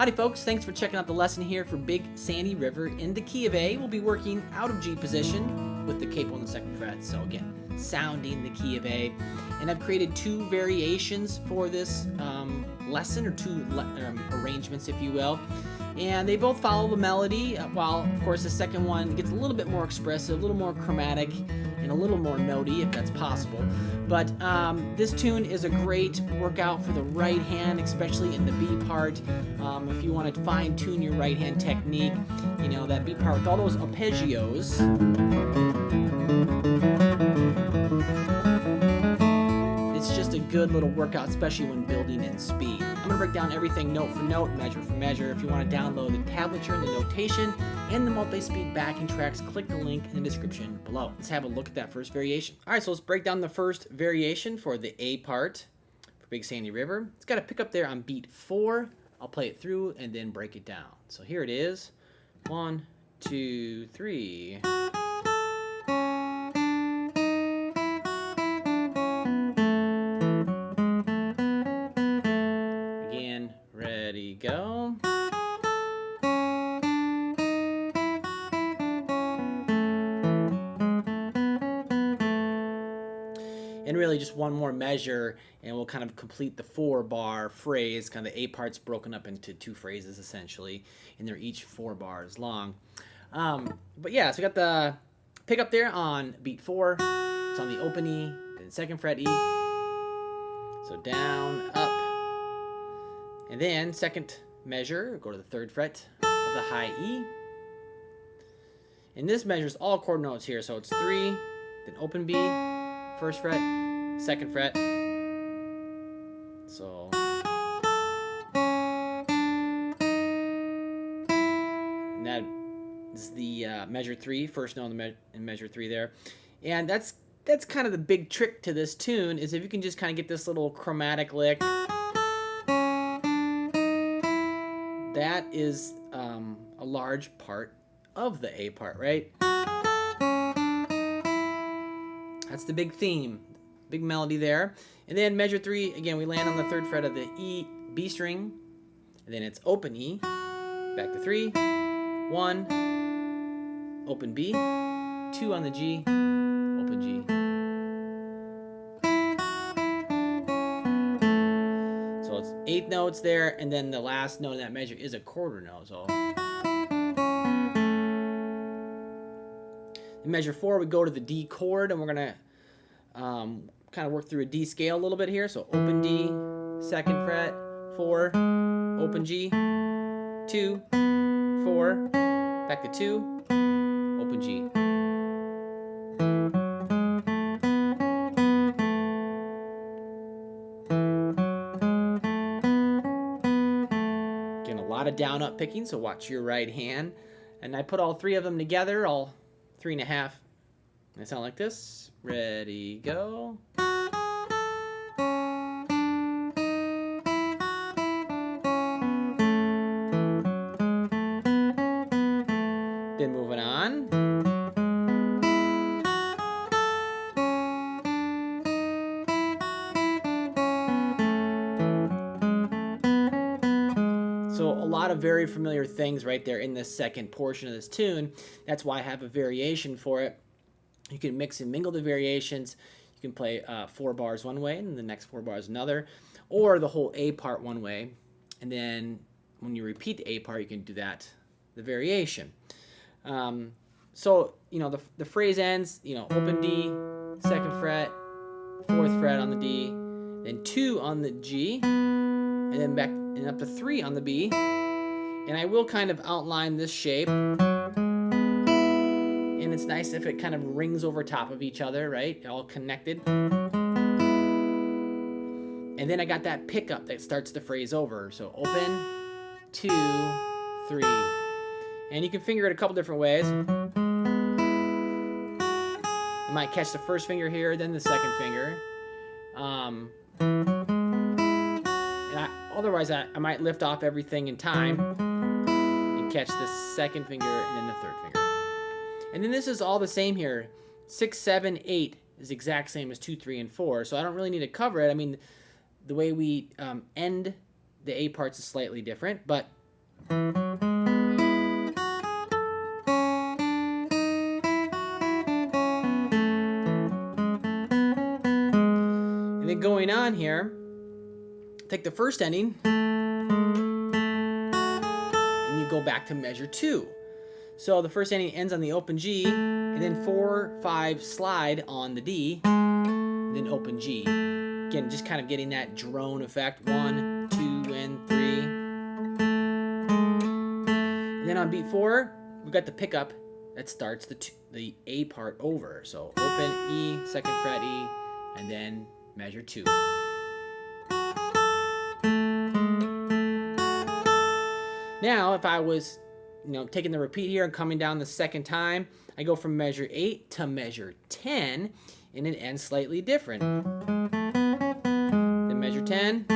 Howdy folks, thanks for checking out the lesson here for Big Sandy River in the key of A. We'll be working out of G position with the capo on the 2nd fret. So again, sounding the key of A. And I've created two variations for this lesson, or two arrangements if you will. And they both follow the melody, while of course the second one gets a little bit more expressive, a little more chromatic, and a little more notey if that's possible. But this tune is a great workout for the right hand, especially in the B part. If you want to fine tune your right hand technique, you know, that B part with all those arpeggios. It's just a good little workout, especially when building in speed. I'm going to break down everything note for note, measure for measure. If you want to download the tablature and the notation and the multi-speed backing tracks, click the link in the description below. Let's have a look at that first variation. All right, so let's break down the first variation for the A part for Big Sandy River. It's got to pick up there on beat 4. I'll play it through and then break it down. So here it is. 1, 2, 3. Again, ready, go. And really just one more measure and we'll kind of complete the 4-bar phrase. Kind of the A part's broken up into 2 phrases essentially, and they're each 4 bars long. But yeah, so we got the pick up there on beat 4. It's on the open E, then 2nd fret E. So down, up, and then 2nd measure, go to the 3rd fret of the high E. And this measures all chord notes here, so it's 3, then open B, 1st fret, 2nd fret. So and that is the measure 3, first note in measure 3 there. And that's kind of the big trick to this tune, is if you can just kind of get this little chromatic lick. That is a large part of the A part, right? That's the big theme, big melody there. And then measure 3, again, we land on the 3rd fret of the E, B string. And then it's open E, back to 3, 1, open B, 2 on the G, open G. So it's 8 notes there, and then the last note in that measure is a quarter note. So in measure 4, we go to the D chord, and we're gonna kind of work through a D scale a little bit here. So open D, 2nd fret, 4, open G, 2, 4, back to 2, open G. Again, a lot of down up picking, so watch your right hand. And I put all 3 of them together, all 3.5. They sound like this. Ready, go. Then moving on. So a lot of very familiar things right there in this second portion of this tune. That's why I have a variation for it. You can mix and mingle the variations. You can play 4 bars one way and the next 4 bars another, or the whole A part one way. And then when you repeat the A part, you can do that, the variation. So, you know, the phrase ends, you know, open D, 2nd fret, 4th fret on the D, then 2 on the G, and then back and up to 3 on the B. And I will kind of outline this shape. And it's nice if it kind of rings over top of each other, right? All connected. And then I got that pickup that starts the phrase over. So open, 2, 3. And you can finger it a couple different ways. You might catch the first finger here, then the second finger. Otherwise, I might lift off everything in time and catch the second finger and then the 3rd finger. And then this is all the same here. 6, 7, 8 is the exact same as 2, 3, and 4. So I don't really need to cover it. I mean, the way we end the A parts is slightly different, but And then going on here, take the first ending and you go back to measure 2. So the first ending ends on the open G, and then 4, 5 slide on the D, and then open G. Again, just kind of getting that drone effect. 1, 2, and 3. And then on beat 4, we've got the pickup that starts the A part over. So open E, 2nd fret E, and then measure 2. Now, if I was, taking the repeat here and coming down the second time, I go from measure 8 to measure 10, and it ends slightly different. Then measure 10,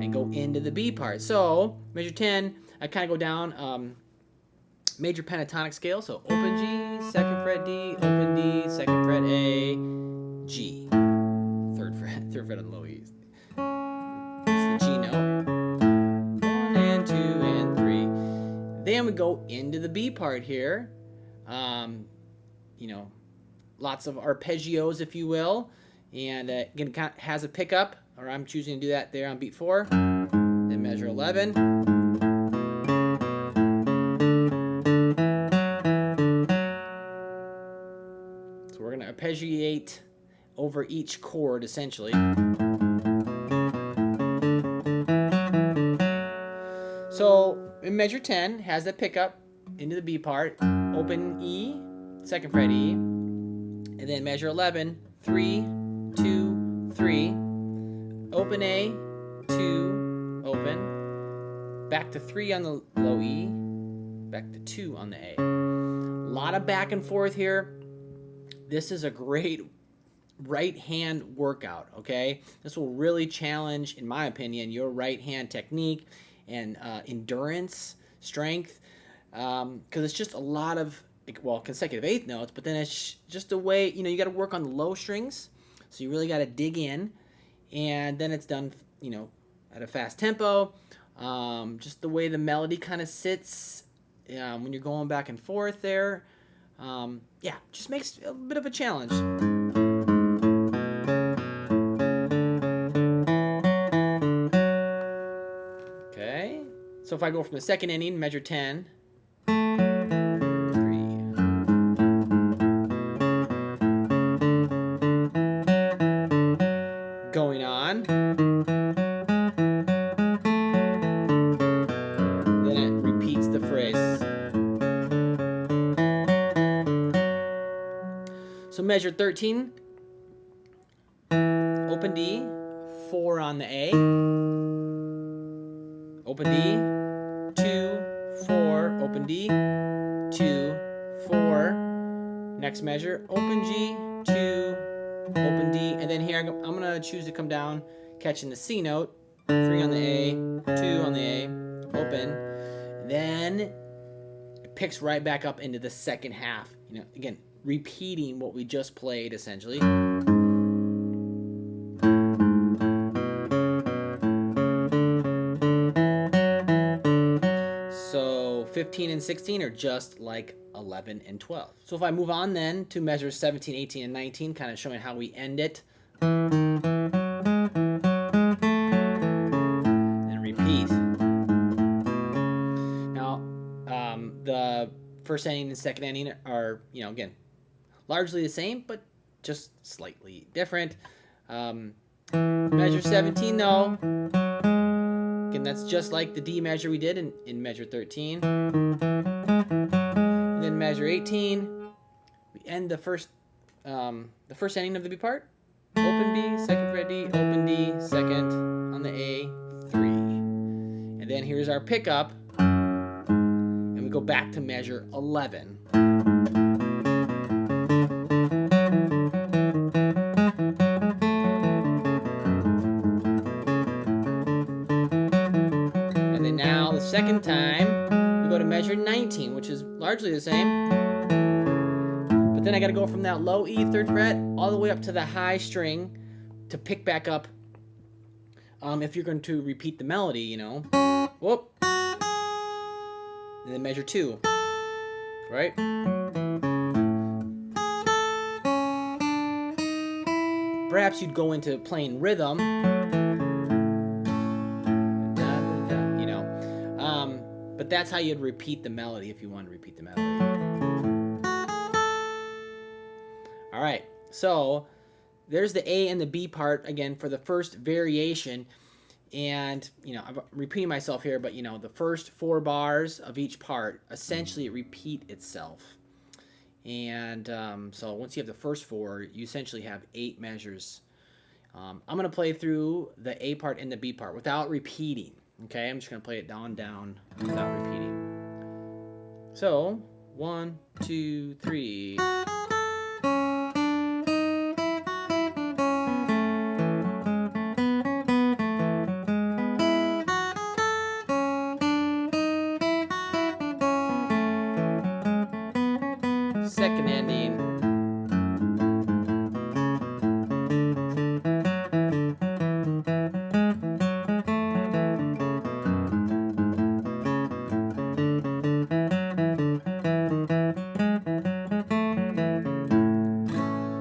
and go into the B part. So, measure 10, I kind of go down major pentatonic scale, so open G, 2nd fret D, open D, 2nd fret A, G. 3rd fret on the low E. It's the G note. 1 and 2 and 3. Then we go into the B part here. Lots of arpeggios, if you will. And again, it has a pickup, or I'm choosing to do that there on beat 4. Then measure 11. So we're going to arpeggiate over each chord, essentially. So in measure 10 has that pickup into the B part, open E, 2nd fret E, and then measure 11, 3, 2, 3, open A, 2, open, back to 3 on the low E, back to 2 on the A. A lot of back and forth here. This is a great right hand workout, okay? This will really challenge, in my opinion, your right hand technique and endurance, strength, because it's just a lot of, consecutive eighth notes, but then it's just a way, you got to work on the low strings, so you really got to dig in, and then it's done, at a fast tempo, just the way the melody kind of sits when you're going back and forth there, just makes a bit of a challenge. So if I go from the second ending, measure 10, 3, going on, then it repeats the phrase. So measure 13, open D, 4 on the A, open D, 2, 4, open D, 2, 4, next measure, open G, 2, open D, and then here I'm going to choose to come down, catching the C note, 3 on the A, 2 on the A, open, then it picks right back up into the second half, again, repeating what we just played, essentially. So 15 and 16 are just like 11 and 12. So if I move on then to measures 17, 18, and 19, kind of showing how we end it. And repeat. Now, the first ending and second ending are, again, largely the same, but just slightly different. Measure 17, though. Again, that's just like the D measure we did in measure 13. And then measure 18, we end the first ending of the B part. Open B, 2nd fret D, open D, 2nd on the A, 3. And then here's our pickup, and we go back to measure 11. Second time, we go to measure 19, which is largely the same. But then I got to go from that low E 3rd fret all the way up to the high string to pick back up if you're going to repeat the melody, you know, whoop, and then measure 2, right? Perhaps you'd go into playing rhythm, you know, but that's how you'd repeat the melody if you want to repeat the melody. All right, so there's the A and the B part again for the first variation. And, you know, I'm repeating myself here, but, you know, the first 4 bars of each part essentially repeat itself. And so once you have the first 4, you essentially have 8 measures. I'm going to play through the A part and the B part without repeating. Okay, I'm just going to play it down without repeating. So 1, 2, 3. Second ending.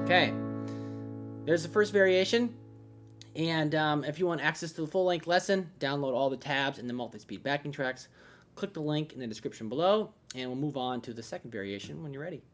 Okay, there's the first variation. And if you want access to the full-length lesson, download all the tabs and the multi-speed backing tracks. Click the link in the description below, and we'll move on to the second variation when you're ready.